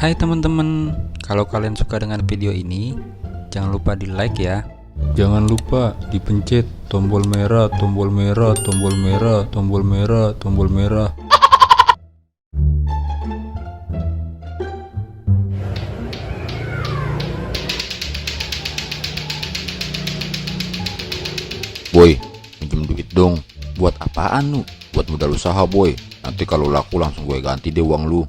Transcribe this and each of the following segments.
Hai teman-teman, kalau kalian suka dengan video ini, jangan lupa di like ya. Jangan lupa dipencet tombol merah, tombol merah, tombol merah, tombol merah, tombol merah. Boy, minjem duit dong. Buat apaan lu? Buat modal usaha boy. Nanti kalau laku langsung gue ganti deh uang lu.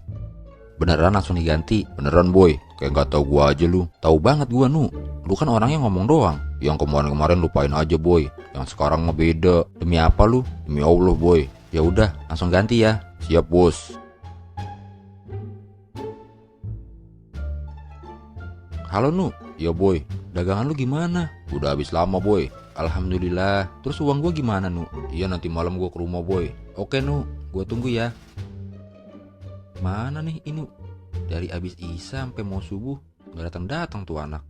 Beneran langsung diganti? Beneran boy, kayak gak tau gua aja lu. Tahu banget gua nu. Lu kan orangnya ngomong doang. Yang kemarin-kemarin lupain aja boy. Yang sekarang mah beda. Demi apa lu? Demi Allah boy. Ya udah, langsung ganti ya. Siap bos. Halo Nu, Ya boy, dagangan lu gimana? udah habis lama boy. Alhamdulillah. Terus uang gua gimana Nu? Iya nanti malam gua ke rumah boy. Oke Nu, gua tunggu ya. Mana nih ini? Dari abis Isya sampai mau subuh nggak datang tuh anak.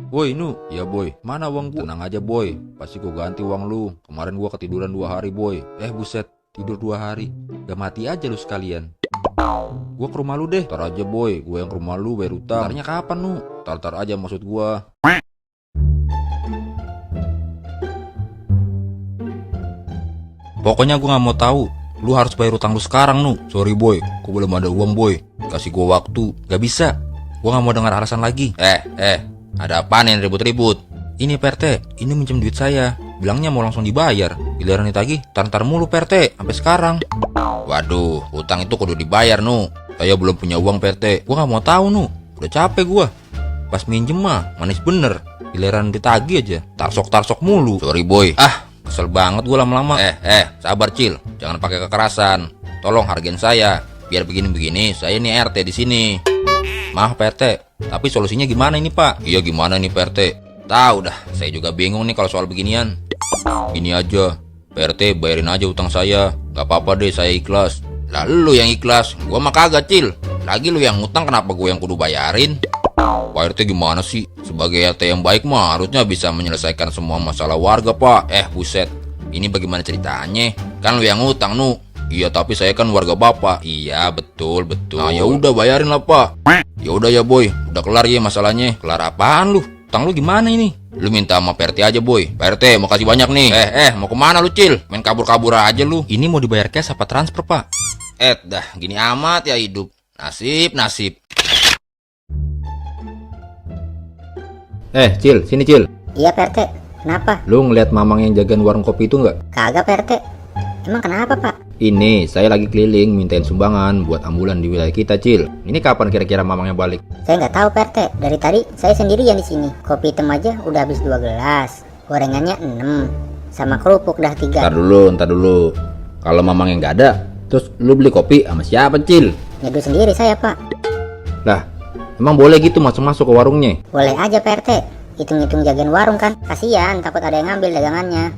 Woi Nu, Ya boy, mana uang gua? tenang aja boy. Pasti gua ganti uang lu. Kemarin gua ketiduran 2 hari boy. Buset, tidur 2 hari. Gak mati aja lu sekalian. Gua ke rumah lu deh. Ntar aja boy, gua yang ke rumah lu bayar utang. Tarnya kapan Nu? Tar aja maksud gua. Pokoknya gua nggak mau tahu. Lu harus bayar utang lu sekarang Nu. Sorry boy, gua belum ada uang boy. Kasih gua waktu. Gak bisa. Gua nggak mau dengar alasan lagi. Ada apaan yang ribut-ribut? Ini PRT, ini minjem duit saya. Bilangnya mau langsung dibayar. Giliran ditagih, tar mulu PRT, sampai sekarang. Waduh, utang itu kudu dibayar nu. Saya belum punya uang PT. Gua nggak mau tahu Nu. Udah capek gua. Pas minjem mah manis bener. Giliran ditagih aja, tarsok mulu. Sorry boy. Kesel banget gua lama-lama. Sabar Cil, jangan pakai kekerasan. Tolong hargain saya. Biar begini-begini, saya ini RT di sini. Maaf PRT, tapi solusinya gimana ini Pak? Iya gimana nih PRT? Tahu dah, saya juga bingung nih kalau soal beginian. Gini aja, PRT bayarin aja utang saya. Gak apa-apa deh, saya ikhlas. Lalu lu yang ikhlas, gua mah kagak Cil. Lagi lu yang ngutang, kenapa gua yang kudu bayarin? Pak RT gimana sih? Sebagai RT yang baik mah harusnya bisa menyelesaikan semua masalah warga Pak. Buset, ini bagaimana ceritanya? Kan lu yang ngutang nu. Iya tapi saya kan warga bapak. Iya betul. Nah ya udah bayarin lah Pak. Ya udah ya boy, udah kelar ya masalahnya. Kelar apaan lu? Utang lu gimana ini? Lu minta sama Pak RT aja boy. Pak RT makasih banyak nih. Mau kemana lu Cil? Main kabur-kabur aja lu. Ini mau dibayar cash apa transfer Pak? Dah gini amat ya hidup. Nasib. Cil, sini Cil. Iya Pak RT, kenapa? Lu ngeliat mamang yang jagain warung kopi itu nggak? Kagak Pak RT. Emang kenapa Pak? Ini saya lagi keliling mintain sumbangan buat ambulan di wilayah kita Cil. Ini kapan kira-kira mamangnya balik? Saya nggak tahu Pak RT. Dari tadi saya sendirian di sini. Kopi hitam aja udah habis 2 gelas. Gorengannya 6. Sama kerupuk dah 3. Ntar dulu. Kalau mamangnya nggak ada, terus lu beli kopi sama siapa Cil? Nyeduh sendiri saya Pak. Lah, emang boleh gitu masuk-masuk ke warungnya? Boleh aja Pak RT. Hitung-hitung jagain warung kan. Kasihan takut ada yang ngambil dagangannya.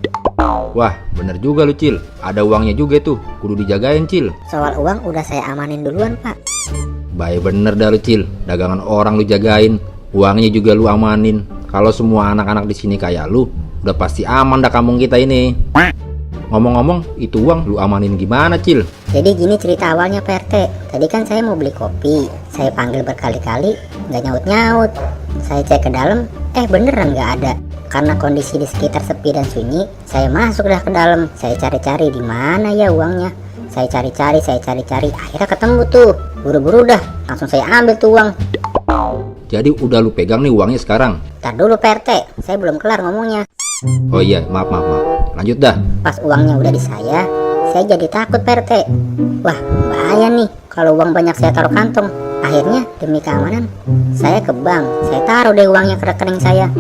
Wah, bener juga lu Cil. Ada uangnya juga tuh, kudu dijagain Cil. Soal uang udah saya amanin duluan Pak. Baik bener dah lu Cil. Dagangan orang lu jagain, uangnya juga lu amanin. Kalau semua anak-anak di sini kayak lu, udah pasti aman dah kampung kita ini. Ngomong-ngomong, itu uang lu amanin gimana Cil? Jadi gini cerita awalnya Pak RT. Tadi kan saya mau beli kopi. Saya panggil berkali-kali, nggak nyaut-nyaut. Saya cek ke dalam, beneran nggak ada. Karena kondisi di sekitar sepi dan sunyi, saya masuk dah ke dalam. Saya cari-cari di mana ya uangnya. Saya cari-cari. Akhirnya ketemu tuh. Buru-buru dah, langsung saya ambil tuh uang. Jadi udah lu pegang nih uangnya sekarang? Tar dulu Pak RT, saya belum kelar ngomongnya. Oh iya, maaf. Lanjut dah. Pas uangnya udah di saya jadi takut Pak RT. Wah, bahaya nih kalau uang banyak saya taruh kantong. Akhirnya demi keamanan, saya ke bank. Saya taruh deh uangnya ke rekening saya.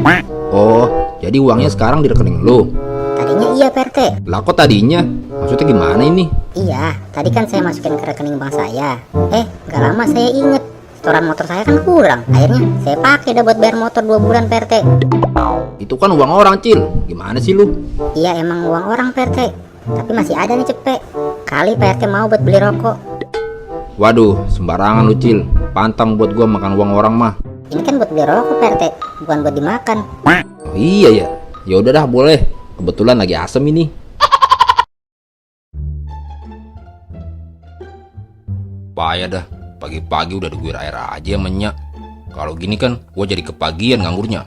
Oh, jadi uangnya sekarang di rekening lu? Tadinya iya Pak RT. Lah kok tadinya? Maksudnya gimana ini? Iya, tadi kan saya masukin ke rekening bank saya. Gak lama saya inget setoran motor saya kan kurang. Akhirnya saya pakai dah buat bayar motor 2 bulan Pak RT. Itu kan uang orang Cil. Gimana sih lu? Iya emang uang orang Pak RT. Tapi masih ada nih cepet. Kali Pak RT mau buat beli rokok. Waduh, sembarangan lu Cil. Pantang buat gua makan uang orang mah. Ini kan buat beli rokok Pak RT, bukan buat dimakan. Oh iya ya. Ya udah dah boleh. Kebetulan lagi asem ini. payah dah. Pagi-pagi udah diguyur air aja menyak. Kalau gini kan gua jadi kepagian nganggurnya.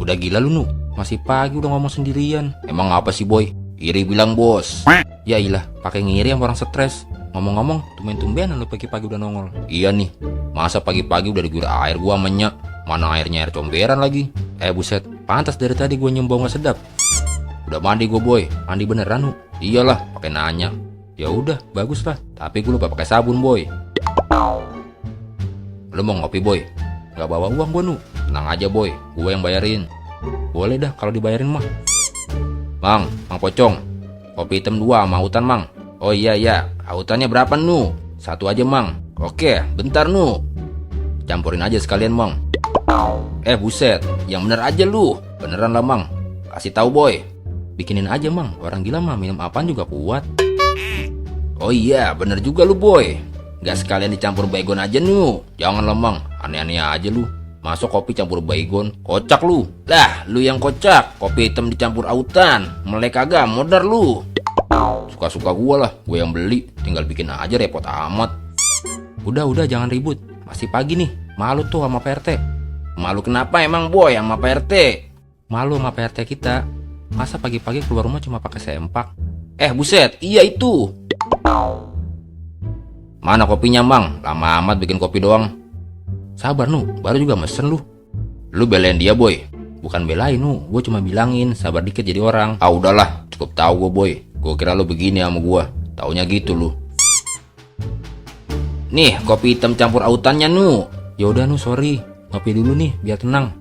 Udah gila lu Nu, masih pagi udah ngomong sendirian. Emang apa sih boy? Iri bilang bos. Ya ilah, pakai ngiri sama orang stres. Ngomong-ngomong, tumben-tumbenan lu pagi-pagi udah nongol. Iya nih, masa pagi-pagi udah diguyur air gua menyak. Mana airnya air comberan lagi. Buset, pantas dari tadi gue nyium bau gak sedap. Udah mandi gua boy. Mandi beneran Nu? Iyalah, pakai nanya. Ya udah, bagus lah. Tapi gue lupa pakai sabun boy. Lu mau ngopi boy? Gak bawa uang gue Nu. Tenang aja boy, gue yang bayarin. Boleh dah kalau dibayarin mah. Mang Pocong, kopi hitam 2 sama autan mang. Oh iya, autannya berapa Nu? 1 aja mang. Oke, bentar Nu. Campurin aja sekalian mang. Buset, yang bener aja lu. Beneran lah mang. Kasih tahu boy. Bikinin aja mang, orang gila mah minum apaan juga kuat. Oh iya, bener juga lu boy. Gak sekalian dicampur baygon aja Nu. Jangan lah mang, aneh-aneh aja lu. Masuk kopi campur baygon, kocak lu. Lah, lu yang kocak. Kopi hitam dicampur autan. Melek kagak, modar lu. Suka-suka gua lah, gue yang beli. Tinggal bikin aja, repot amat. Udah jangan ribut. Masih pagi nih, malu tuh sama PRT. Malu kenapa emang boy sama PRT? Malu sama PRT kita. Masa pagi-pagi keluar rumah cuma pakai sempak? Buset, iya itu. Mana kopinya mang? Lama amat bikin kopi doang. Sabar Nu, baru juga mesen lu. Lu belain dia boy? Bukan belain Nu, gue cuma bilangin sabar dikit jadi orang. Udahlah, cukup tahu gue boy. Gue kira lu begini sama gue. Taunya gitu lu. Nih, kopi hitam campur autannya Nu. Ya udah Nu, sorry. Ngopi dulu nih biar tenang.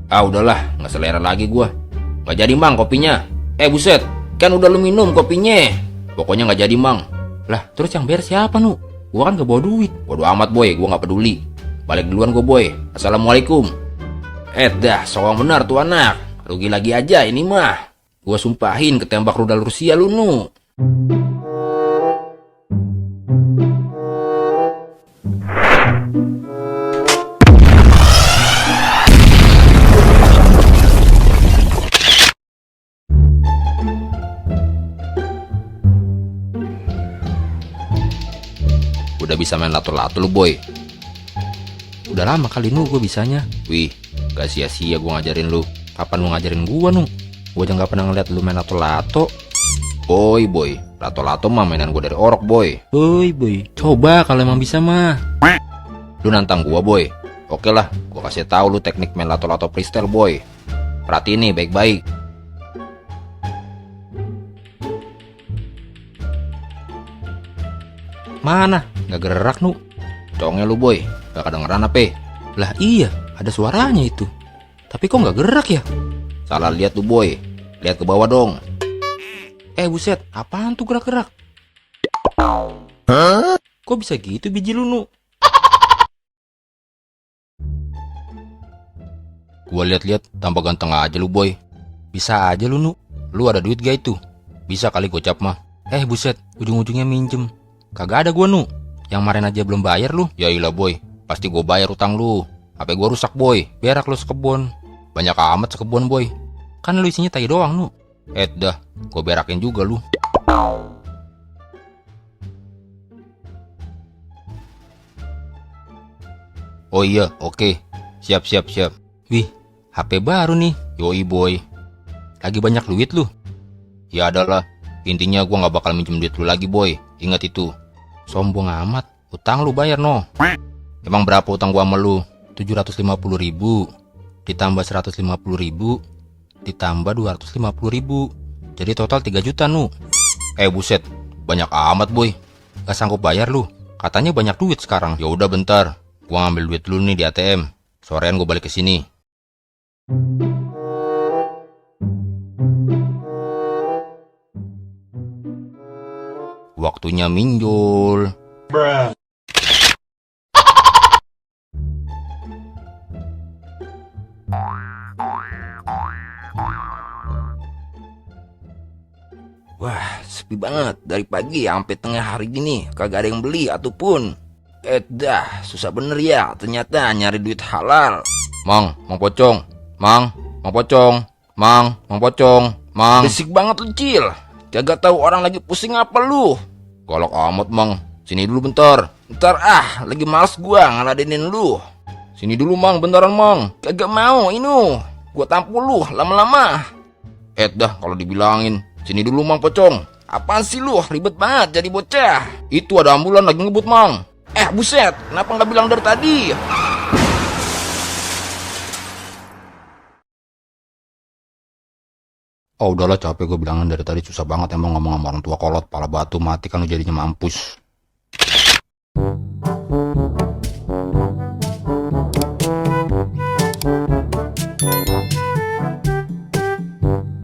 Udahlah, nggak selera lagi gue. Nggak jadi mang kopinya. Buset, kan udah lu minum kopinya. Pokoknya nggak jadi mang. Lah, terus yang bayar siapa Nu? Gua kan gak bawa duit. Bodo amat boy, gue nggak peduli. Balik duluan gue boy. Assalamualaikum. Dah, sowang benar tuh anak. Rugi lagi aja ini mah. Gue sumpahin ketembak rudal Rusia lu Nu. Udah bisa main lato-lato lu boy. Udah lama kali Nu gue bisanya. Wih, gak sia-sia gue ngajarin lu. Kapan lu ngajarin gue Nu? Gue aja gak pernah ngeliat lu main lato-lato. Boy, lato-lato mah mainan gue dari orok boy. Boy, coba kalau emang bisa mah. Lu nantang gue boy. Oke lah, gue kasih tahu lu teknik main lato-lato freestyle boy. Perhatiin nih baik-baik. Mana? Gak gerak Nu. Congnya lu boy, gak kedengeran apa? Lah iya, ada suaranya itu. Tapi kok gak gerak ya? Salah lihat tuh boy. Lihat ke bawah dong. Buset, apaan tuh gerak-gerak? Kok bisa gitu biji lu Nu? Gua lihat-lihat tambah ganteng aja lu boy. Bisa aja lu Nu. Lu ada duit gak itu? Bisa kali gocap mah. Buset, ujung-ujungnya minjem. Kagak ada gua Nu. Yang kemarin aja belum bayar lu. Ya ilah boy, pasti gua bayar utang lu. HP gua rusak boy. Berak lu sekebon. Banyak amat sekebon boy. Kan lu isinya tai doang Nu. Dah, gua berakin juga lu. Oh iya, oke. Siap. Wih, HP baru nih. Yoi boy. Lagi banyak duit lu. Ya adalah. Intinya gua gak bakal minjem duit lu lagi boy. Ingat itu. Sombong amat. Utang lu bayar no. Emang berapa utang gua sama lu? 750.000 ditambah 150.000 ditambah 250.000. Jadi total 3 juta Nu. Buset, banyak amat boy. Gak sanggup bayar lu. Katanya banyak duit sekarang. Ya udah bentar. Gua ngambil duit lu nih di ATM. Sorean gua balik ke sini. Waktunya minjol. Wah, sepi banget dari pagi sampai tengah hari gini. Kagak ada yang beli ataupun. Dah, susah bener ya. Ternyata nyari duit halal. Mang Pocong. Mang Pocong. Mang Pocong. Berisik banget lu, Cil. Kagak tahu orang lagi pusing apa lu. Galak amat, Mang. Sini dulu bentar. Bentar lagi males gua ngeladenin lu. Sini dulu, Mang, bentaran, Mang. Kagak mau, ini. Gua tampul lu lama-lama. Dah kalau dibilangin. Sini dulu, Mang Pocong. Apaan sih lu? Ribet banget jadi bocah. Itu ada ambulan lagi ngebut, Mang. Buset, kenapa nggak bilang dari tadi? Oh udahlah, capek gue bilangin dari tadi, susah banget emang ngomong sama orang tua kolot. Pala batu mati kan lu jadinya mampus.